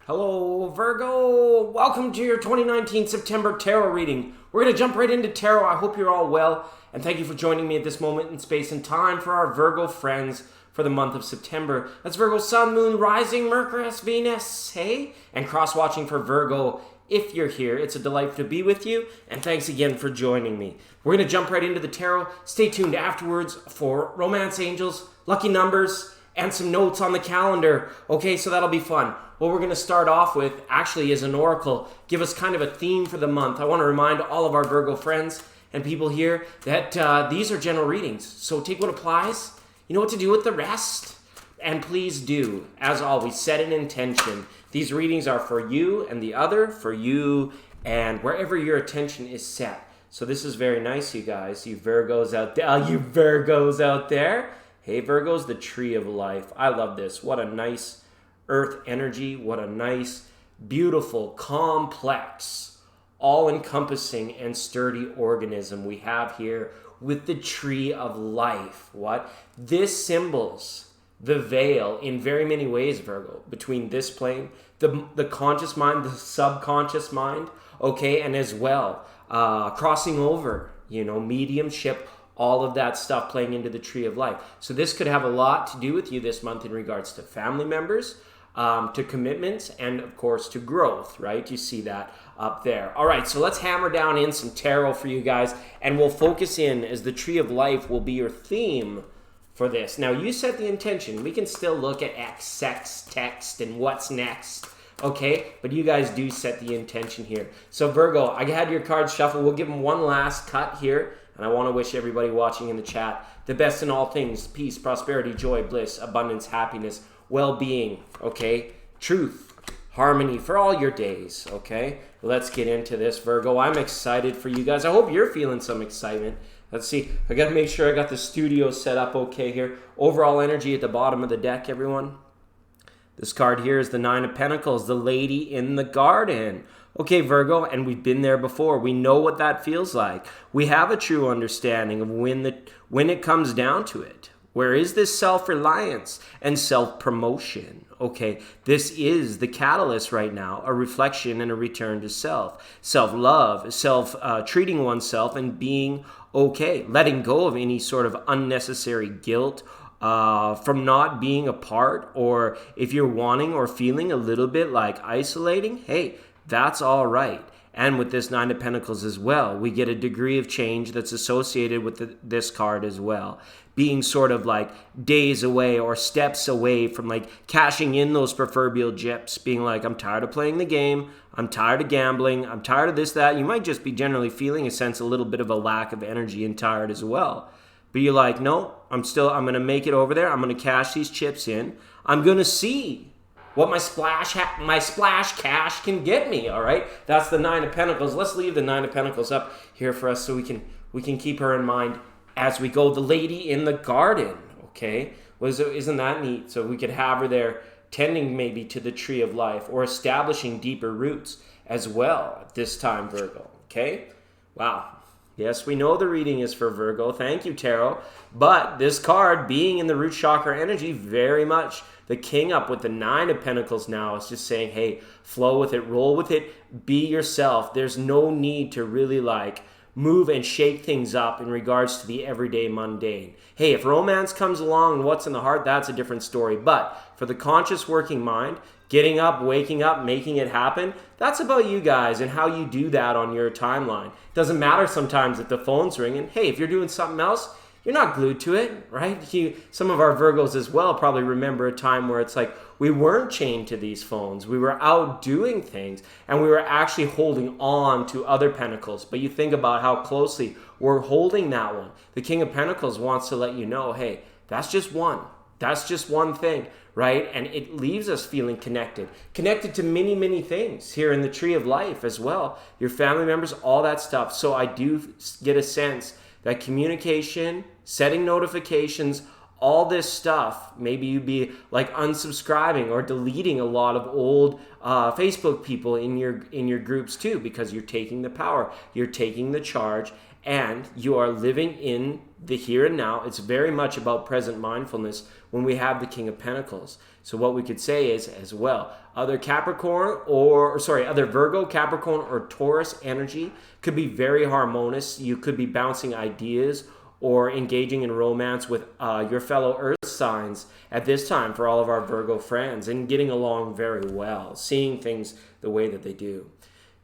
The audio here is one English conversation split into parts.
Hello, Virgo. Welcome to your 2019 September tarot reading. We're going to jump right into tarot. I hope you're all well, and thank you for joining me at this moment in space and time for our Virgo friends for the month of September. That's Virgo Sun, Moon, Rising, Mercury, Venus, hey? And cross-watching for Virgo. If you're here, it's a delight to be with you, and thanks again for joining me. We're going to jump right into the tarot. Stay tuned afterwards for romance angels, lucky numbers, and some notes on the calendar. Okay, so that'll be fun. What we're going to start off with actually is an oracle. Give us kind of a theme for the month. I want to remind all of our Virgo friends and people here that these are general readings. So take what applies. You know what to do with the rest. And please do, as always, set an intention. These readings are for you and the other, for you and wherever your attention is set. So this is very nice, you guys. You Virgos out there. Hey, Virgos, the tree of life. I love this. What a nice earth energy. What a nice, beautiful, complex, all-encompassing and sturdy organism we have here with the tree of life. What? This symbols the veil in very many ways, Virgo, between this plane, the conscious mind, the subconscious mind, okay, and as well, crossing over, mediumship, all of that stuff playing into the tree of life. So this could have a lot to do with you this month in regards to family members, to commitments, and of course to growth, right? You see that up there. All right, so let's hammer down in some tarot for you guys, and we'll focus in as the tree of life will be your theme for this. Now, you set the intention. We can still look at X, sex, text, and what's next, okay? But you guys do set the intention here. So Virgo, I had your cards shuffled. We'll give them one last cut here. And I want to wish everybody watching in the chat the best in all things: peace, prosperity, joy, bliss, abundance, happiness, well-being, okay? Truth, harmony for all your days, okay? Let's get into this, Virgo. I'm excited for you guys. I hope you're feeling some excitement. Let's see. I got to make sure I got the studio set up okay here. Overall energy at the bottom of the deck, everyone. This card here is the Nine of Pentacles, the lady in the garden. Okay, Virgo, and we've been there before. We know what that feels like. We have a true understanding of when it comes down to it. Where is this self-reliance and self-promotion? Okay, this is the catalyst right now, a reflection and a return to self. Self-love, treating oneself and being okay. Letting go of any sort of unnecessary guilt from not being a part, or if you're wanting or feeling a little bit like isolating, hey, that's all right. And with this Nine of Pentacles as well, we get a degree of change that's associated with this card as well. Being sort of like days away or steps away from like cashing in those proverbial chips. Being like, I'm tired of playing the game. I'm tired of gambling. I'm tired of this, that. You might just be generally feeling a little bit of a lack of energy and tired as well. But you're like, no, I'm going to make it over there. I'm going to cash these chips in. I'm going to see what my splash cash can get me, all right? That's the Nine of Pentacles. Let's leave the Nine of Pentacles up here for us so we can keep her in mind as we go. The lady in the garden, okay? Isn't that neat? So we could have her there tending maybe to the tree of life or establishing deeper roots as well at this time, Virgo, okay? Wow. Yes, we know the reading is for Virgo. Thank you, Tarot. But this card, being in the root chakra energy, very much the king up with the Nine of Pentacles now is just saying, hey, flow with it, roll with it, be yourself. There's no need to really like move and shake things up in regards to the everyday mundane. Hey, if romance comes along and what's in the heart, that's a different story. But for the conscious working mind, getting up, waking up, making it happen, that's about you guys and how you do that on your timeline. Doesn't matter sometimes that the phone's ringing. Hey, if you're doing something else, you're not glued to it, right? Some of our Virgos as well probably remember a time where it's like we weren't chained to these phones. We were out doing things, and we were actually holding on to other pentacles. But you think about how closely we're holding that one. The King of Pentacles wants to let you know, hey, that's just one. That's just one thing, right? And it leaves us feeling connected to many, many things here in the tree of life as well. Your family members, all that stuff. So I do get a sense that communication, setting notifications, all this stuff, maybe you'd be like unsubscribing or deleting a lot of old Facebook people in your groups too, because you're taking the power, you're taking the charge, and you are living in the here and now. It's very much about present mindfulness when we have the King of Pentacles. So what we could say is as well, other Virgo, Capricorn, or Taurus energy could be very harmonious. You could be bouncing ideas or engaging in romance with your fellow earth signs at this time for all of our Virgo friends, and getting along very well, seeing things the way that they do.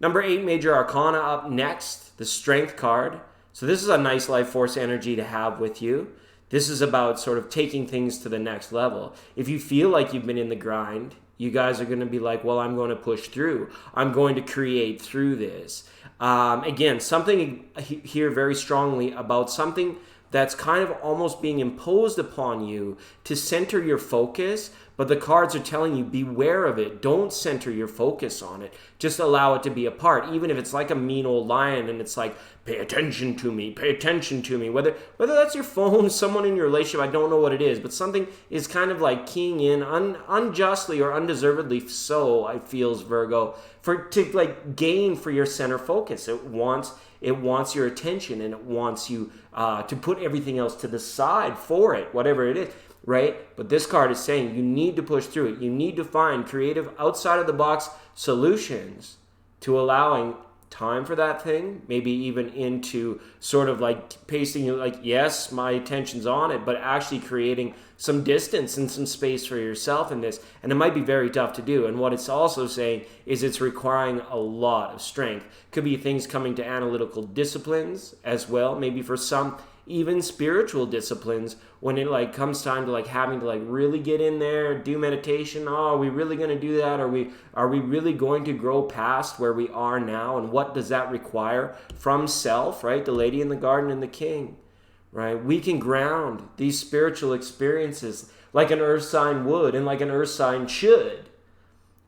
Number 8 major arcana up next, the Strength card. So this is a nice life force energy to have with you. This is about sort of taking things to the next level. If you feel like you've been in the grind, you guys are going to be like, well, I'm going to push through. I'm going to create through this. Again, something here very strongly about something that's kind of almost being imposed upon you to center your focus, but the cards are telling you beware of it. Don't center your focus on it. Just allow it to be a part, even if it's like a mean old lion and it's like, pay attention to me, pay attention to me. Whether that's your phone, someone in your relationship, I don't know what it is, but something is kind of like keying in unjustly or undeservedly so, I feels, Virgo, to like gain for your center focus. It wants your attention, and it wants you to put everything else to the side for it, whatever it is, right? But this card is saying you need to push through it. You need to find creative, outside of the box solutions to allowing time for that thing, maybe even into sort of like pacing you like, yes, my attention's on it, but actually creating some distance and some space for yourself in this. And it might be very tough to do. And what it's also saying is it's requiring a lot of strength. Could be things coming to analytical disciplines as well, maybe for some even spiritual disciplines, when it like comes time to like having to like really get in there, do meditation. Oh, are we really going to do that? Are we really going to grow past where we are now? And what does that require from self, right? The lady in the garden and the king, right? We can ground these spiritual experiences like an earth sign would and like an earth sign should,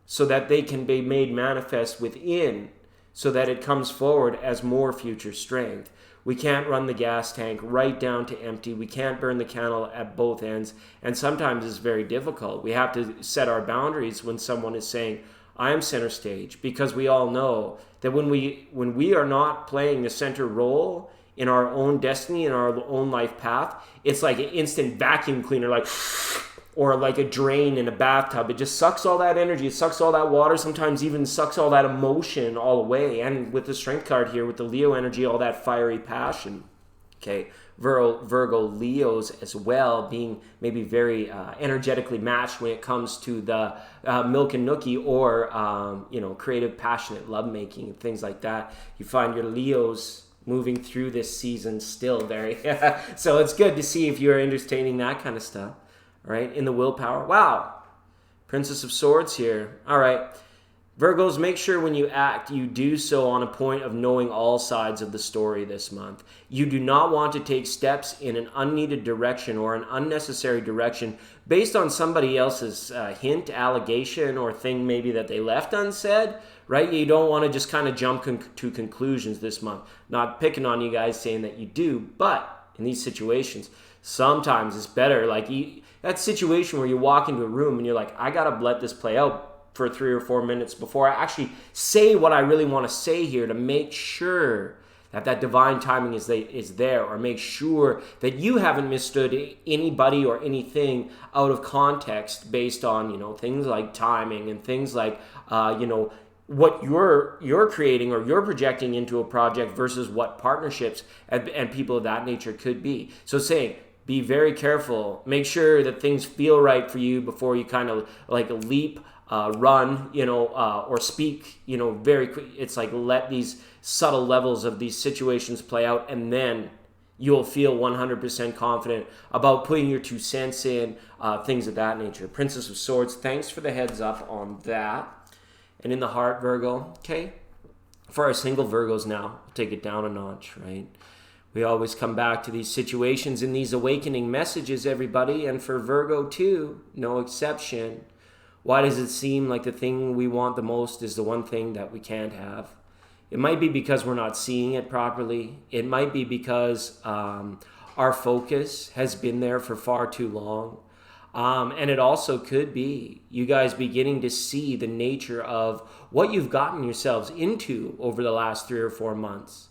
so that they can be made manifest within, so that it comes forward as more future strength. We can't run the gas tank right down to empty. We can't burn the candle at both ends. And sometimes it's very difficult. We have to set our boundaries when someone is saying, I am center stage, because we all know that when we are not playing the center role in our own destiny, in our own life path, it's like an instant vacuum cleaner, like, or like a drain in a bathtub. It just sucks all that energy. It sucks all that water, sometimes even sucks all that emotion all away. And with the Strength card here, with the Leo energy, all that fiery passion. Okay, Virgo Leos as well, being maybe very energetically matched when it comes to the Milk and Nookie or, creative, passionate lovemaking and things like that. You find your Leos moving through this season still very. So it's good to see if you're entertaining that kind of stuff. Right, in the willpower. Wow. Princess of Swords here. All right. Virgos, make sure when you act, you do so on a point of knowing all sides of the story this month. You do not want to take steps in an unneeded direction or an unnecessary direction based on somebody else's hint, allegation, or thing maybe that they left unsaid, right? You don't want to just kind of jump to conclusions this month. Not picking on you guys saying that you do, but in these situations, sometimes it's better. Like that situation where you walk into a room and you're like, I gotta let this play out for 3 or 4 minutes before I actually say what I really want to say here, to make sure that divine timing is there, or make sure that you haven't misstood anybody or anything out of context based on, things like timing and things like, what you're creating or you're projecting into a project versus what partnerships and people of that nature could be. So saying, be very careful. Make sure that things feel right for you before you kind of like leap, run, or speak, very quick. It's like let these subtle levels of these situations play out, and then you'll feel 100% confident about putting your 2 cents in, things of that nature. Princess of Swords, thanks for the heads up on that. And in the heart, Virgo, okay? For our single Virgos now, we'll take it down a notch, right? We always come back to these situations and these awakening messages, everybody, and for Virgo too, no exception. Why does it seem like the thing we want the most is the one thing that we can't have? It might be because we're not seeing it properly. It might be because our focus has been there for far too long. And it also could be you guys beginning to see the nature of what you've gotten yourselves into over the last 3 or 4 months.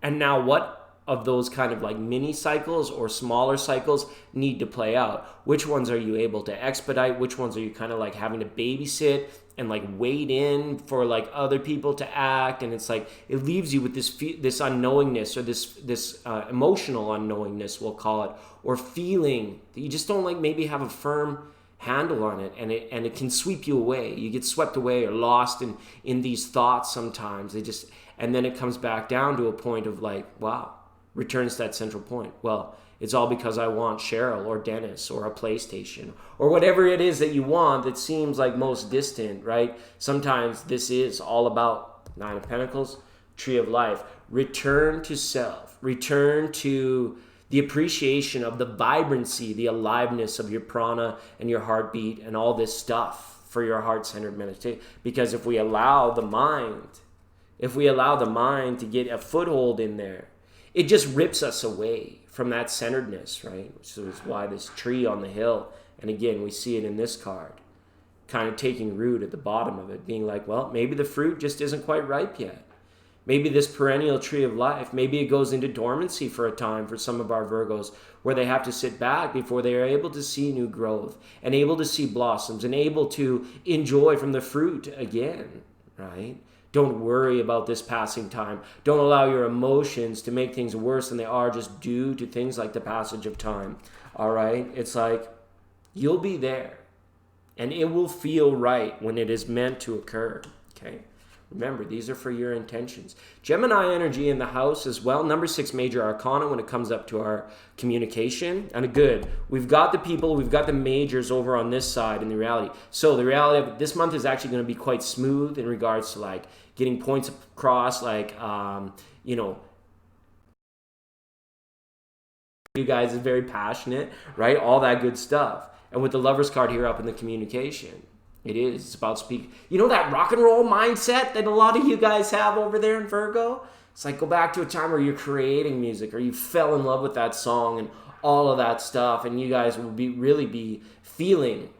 And now what of those kind of like mini cycles or smaller cycles need to play out. Which ones are you able to expedite? Which ones are you kind of like having to babysit and like wait in for like other people to act? And it's like it leaves you with this unknowingness, or this emotional unknowingness, we'll call it, or feeling that you just don't like maybe have a firm handle on it, and it can sweep you away. You get swept away or lost in these thoughts sometimes. And then it comes back down to a point of like, wow, returns to that central point. Well, it's all because I want Cheryl or Dennis or a PlayStation or whatever it is that you want that seems like most distant, right? Sometimes this is all about Nine of Pentacles, Tree of Life. Return to self. Return to the appreciation of the vibrancy, the aliveness of your prana and your heartbeat and all this stuff for your heart-centered meditation. Because if we allow the mind to get a foothold in there, it just rips us away from that centeredness, right? So it's why this tree on the hill, and again, we see it in this card, kind of taking root at the bottom of it, being like, well, maybe the fruit just isn't quite ripe yet. Maybe this perennial tree of life, maybe it goes into dormancy for a time for some of our Virgos, where they have to sit back before they are able to see new growth and able to see blossoms and able to enjoy from the fruit again, right? Don't worry about this passing time. Don't allow your emotions to make things worse than they are just due to things like the passage of time, all right? It's like you'll be there, and it will feel right when it is meant to occur, okay? Remember, these are for your intentions. Gemini energy in the house as well. Number 6 major arcana when it comes up to our communication. And good, we've got the people, we've got the majors over on this side in the reality. So the reality of this month is actually going to be quite smooth in regards to like getting points across, like, you guys is very passionate, right? All that good stuff. And with the Lovers card here up in the communication, it's about speaking. You know that rock and roll mindset that a lot of you guys have over there in Virgo? It's like go back to a time where you're creating music or you fell in love with that song and all of that stuff, and you guys will really be feeling,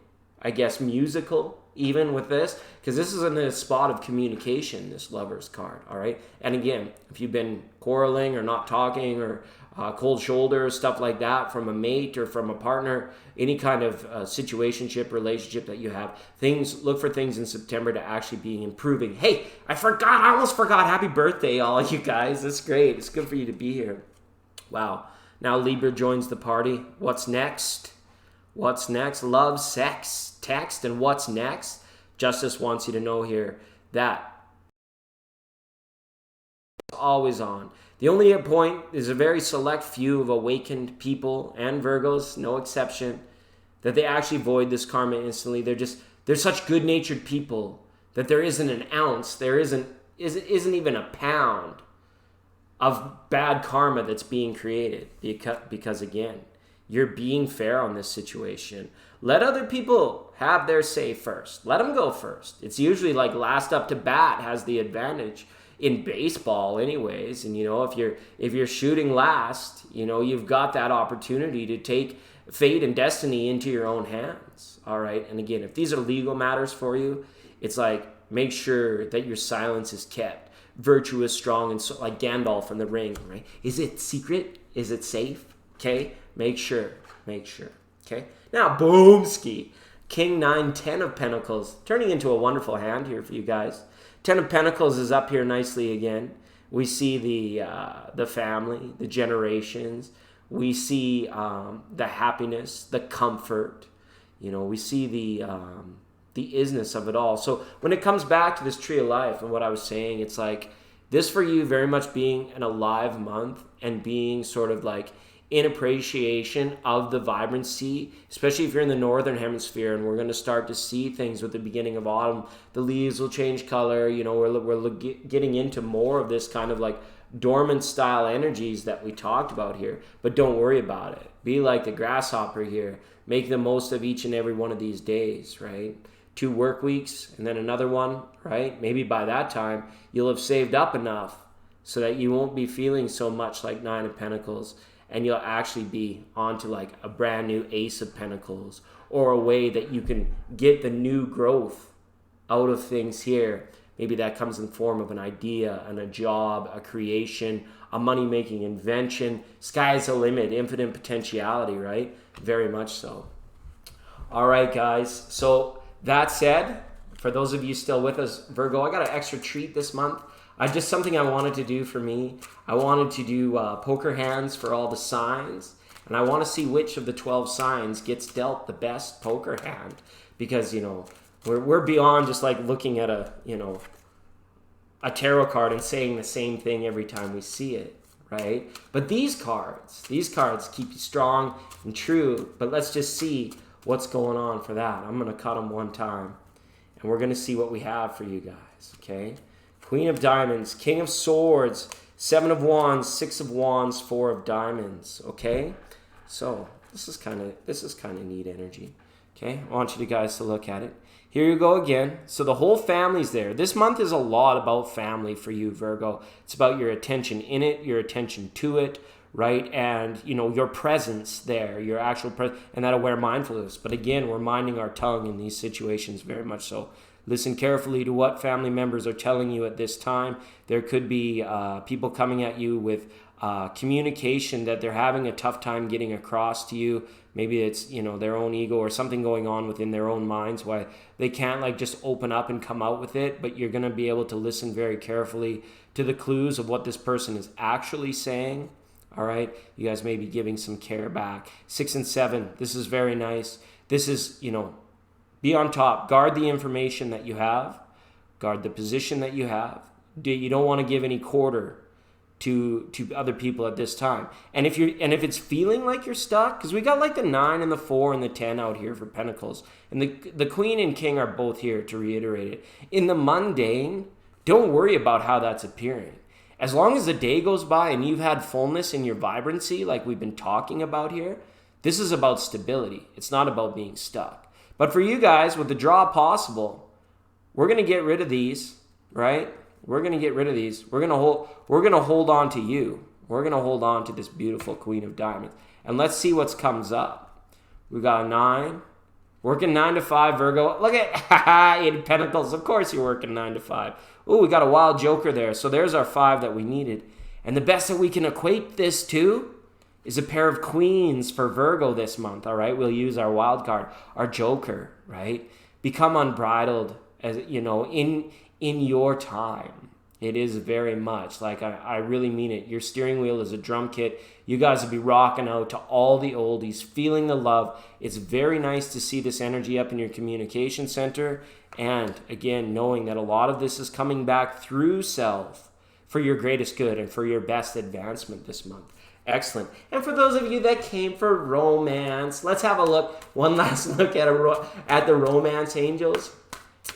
I guess, musical even with this, because this is in a spot of communication, this Lovers card, all right? And again, if you've been quarreling or not talking or cold shoulders, stuff like that from a mate or from a partner, any kind of situationship, relationship that you have, look for things in September to actually be improving. Hey, I almost forgot. Happy birthday, all you guys. That's great. It's good for you to be here. Wow. Now Libra joins the party. What's next? What's next? Love, sex, text, and what's next? Justice wants you to know here that it's always on. The only point is a very select few of awakened people and Virgos, no exception, that they actually void this karma instantly. They're such good-natured people that there isn't an ounce, there isn't even a pound of bad karma that's being created because again, you're being fair on this situation. Let other people have their say first. Let them go first. It's usually like last up to bat has the advantage in baseball anyways. And if you're shooting last, you've got that opportunity to take fate and destiny into your own hands. All right. And again, if these are legal matters for you, it's like make sure that your silence is kept. Virtue is strong, and so like Gandalf in the Ring, right? Is it secret? Is it safe? Okay. Make sure. Okay. Now, boomski. King 9, 10 of Pentacles, turning into a wonderful hand here for you guys. 10 of Pentacles is up here nicely again. We see the family, the generations. We see the happiness, the comfort. We see the isness of it all. So when it comes back to this tree of life and what I was saying, it's like this for you very much being an alive month and being sort of like in appreciation of the vibrancy, especially if you're in the northern hemisphere, and we're going to start to see things with the beginning of autumn. The leaves will change color. We're getting into more of this kind of like dormant style energies that we talked about here, but don't worry about it. Be like the grasshopper here. Make the most of each and every one of these days, right? 2 work weeks and then another one, right? Maybe by that time you'll have saved up enough so that you won't be feeling so much like 9 of Pentacles, and you'll actually be onto like a brand new Ace of Pentacles, or a way that you can get the new growth out of things here Maybe that comes in the form of an idea and a job, a creation, a money-making invention. Sky's the limit, infinite potentiality, right? Very much so. All right, guys. So that said, for those of you still with us, Virgo, I got an extra treat this month. Just something I wanted to do for me. I wanted to do poker hands for all the signs. And I want to see which of the 12 signs gets dealt the best poker hand. Because, you know, we're beyond just like looking at a tarot card and saying the same thing every time we see it, right? But these cards keep you strong and true. But let's just see what's going on for that. I'm going to cut them one time. And we're going to see what we have for you guys, okay? Queen of Diamonds, King of Swords, 7 of Wands, 6 of Wands, 4 of Diamonds, okay? So this is kind of neat energy, okay? I want you guys to look at it. Here you go again. So the whole family's there. This month is a lot about family for you, Virgo. It's about your attention in it, your attention to it, right? And, you know, your presence there, your actual presence, and that aware mindfulness. But again, we're minding our tongue in these situations very much so. Listen carefully to what family members are telling you at this time. There could be people coming at you with communication that they're having a tough time getting across to you. Maybe it's, you know, their own ego or something going on within their own minds why they can't like just open up and come out with it. But you're going to be able to listen very carefully to the clues of what this person is actually saying. All right. You guys may be giving some care back. 6 and 7. This is very nice. This is, you know, be on top. Guard the information that you have. Guard the position that you have. You don't want to give any quarter to other people at this time. And if it's feeling like you're stuck, because we got like the 9 and the 4 and the 10 out here for Pentacles, and the Queen and King are both here to reiterate it. In the mundane, don't worry about how that's appearing. As long as the day goes by and you've had fullness in your vibrancy, like we've been talking about here, this is about stability. It's not about being stuck. But for you guys, with the draw possible, we're going to get rid of these, right? We're going to get rid of these. We're going to hold on to you. We're going to hold on to this beautiful Queen of Diamonds. And let's see what comes up. We got a 9. Working 9 to 5, Virgo. Look at 8 of Pentacles. Of course you're working 9 to 5. Ooh, we got a wild joker there. So there's our 5 that we needed. And the best that we can equate this to is a pair of queens for Virgo this month, all right? We'll use our wild card, our joker, right? Become unbridled, as you know, in your time. It is very much, like I really mean it. Your steering wheel is a drum kit. You guys will be rocking out to all the oldies, feeling the love. It's very nice to see this energy up in your communication center. And again, knowing that a lot of this is coming back through self for your greatest good and for your best advancement this month. Excellent. And for those of you that came for romance, let's have a look, one last look at the romance angels.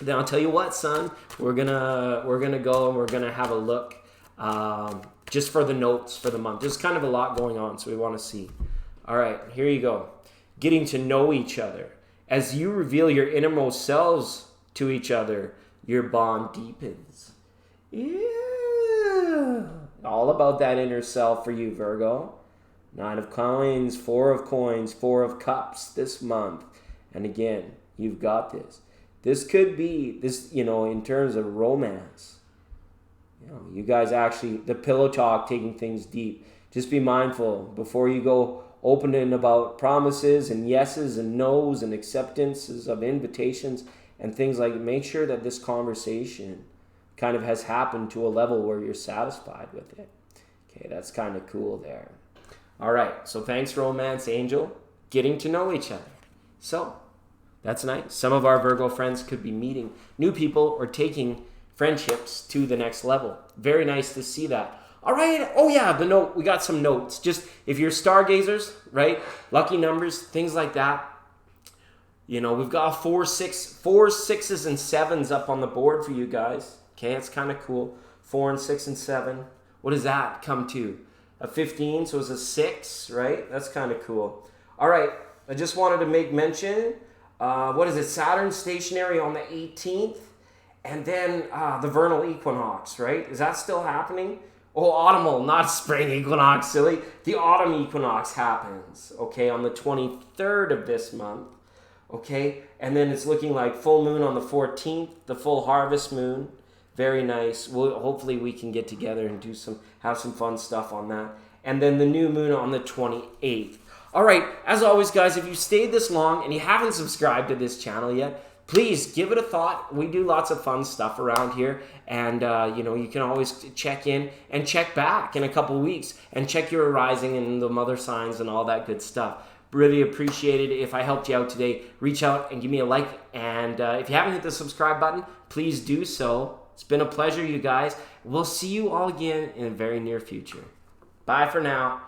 Then I'll tell you what, son, we're gonna go and we're gonna have a look just for the notes for the month. There's kind of a lot going on, so we want to see. All right, here you go. Getting to know each other. As you reveal your innermost selves to each other, your bond deepens. Yeah. All about that inner self for you, Virgo. 9 of coins, 4 of coins, 4 of cups this month. And again, you've got this. This could be, this, you know, in terms of romance. You know, you guys actually, the pillow talk, taking things deep. Just be mindful before you go opening about promises and yeses and nos and acceptances of invitations and things like that. Make sure that this conversation kind of has happened to a level where you're satisfied with it. Okay, that's kind of cool there. All right, so thanks, Romance Angel. Getting to know each other. So, that's nice. Some of our Virgo friends could be meeting new people or taking friendships to the next level. Very nice to see that. All right. Oh, yeah, the note. We got some notes. Just if you're stargazers, right? Lucky numbers, things like that. You know, we've got 4 6s and 7s up on the board for you guys. Okay, it's kind of cool. 4 and 6 and 7. What does that come to? A 15, so it's a 6, right? That's kind of cool. All right. I just wanted to make mention. What is it? Saturn stationary on the 18th. And then the vernal equinox, right? Is that still happening? Oh, autumnal, not spring equinox, silly. The autumn equinox happens, okay, on the 23rd of this month, okay? And then it's looking like full moon on the 14th, the full harvest moon, Very nice. Hopefully we can get together and have some fun stuff on that. And then the new moon on the 28th. All right, as always, guys, if you stayed this long and you haven't subscribed to this channel yet, please give it a thought. We do lots of fun stuff around here, and you can always check in and check back in a couple weeks and check your rising and the mother signs and all that good stuff. Really appreciate it. If I helped you out today, reach out and give me a like, and if you haven't hit the subscribe button, please do so. It's been a pleasure, you guys. We'll see you all again in the very near future. Bye for now.